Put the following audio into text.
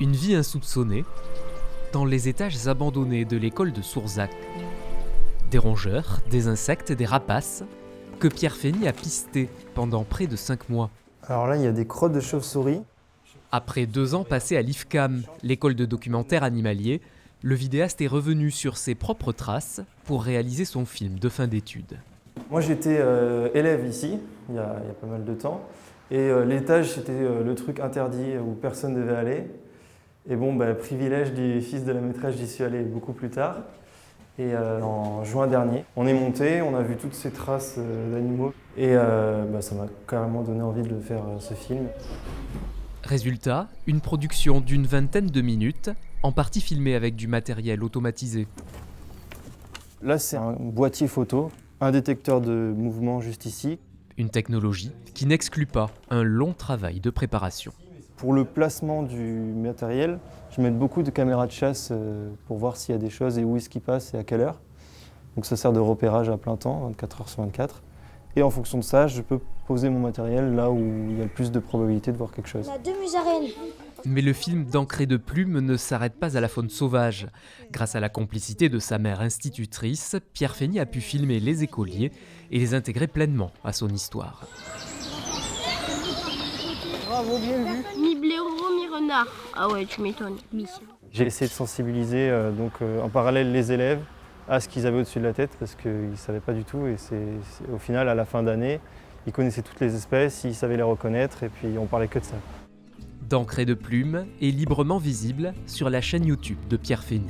Une vie insoupçonnée dans les étages abandonnés de l'école de Sourzac. Des rongeurs, des insectes, des rapaces que Pierre Fény a pistés pendant près de 5 mois. Alors là, il y a des crottes de chauves-souris. Après 2 ans passés à l'IFCAM, l'école de documentaire animalier, le vidéaste est revenu sur ses propres traces pour réaliser son film de fin d'études. Moi, j'étais élève ici, il y a pas mal de temps. Et l'étage, c'était le truc interdit où personne ne devait aller. Et bon, privilège du fils de la maîtresse, j'y suis allé beaucoup plus tard. Et en juin dernier, on est monté, on a vu toutes ces traces d'animaux. Et ça m'a carrément donné envie de faire ce film. Résultat, une production d'une 20aine de minutes, en partie filmée avec du matériel automatisé. Là, c'est un boîtier photo, un détecteur de mouvement juste ici. Une technologie qui n'exclut pas un long travail de préparation. Pour le placement du matériel, je mets beaucoup de caméras de chasse pour voir s'il y a des choses et où est-ce qu'ils passent et à quelle heure. Donc ça sert de repérage à plein temps, 24 heures sur 24. Et en fonction de ça, je peux poser mon matériel là où il y a le plus de probabilité de voir quelque chose. On a 2 musaraignes. Mais le film d'Ancré de plume ne s'arrête pas à la faune sauvage. Grâce à la complicité de sa mère institutrice, Pierre Fény a pu filmer les écoliers et les intégrer pleinement à son histoire. Bravo, bien vu. Mi blaireau, mi renard. Ah ouais, tu m'étonnes. J'ai essayé de sensibiliser en parallèle les élèves à ce qu'ils avaient au-dessus de la tête parce qu'ils ne savaient pas du tout. Et au final, à la fin d'année, ils connaissaient toutes les espèces, ils savaient les reconnaître et puis on parlait que de ça. D'Ancré de plume est librement visible sur la chaîne YouTube de Pierre Fény.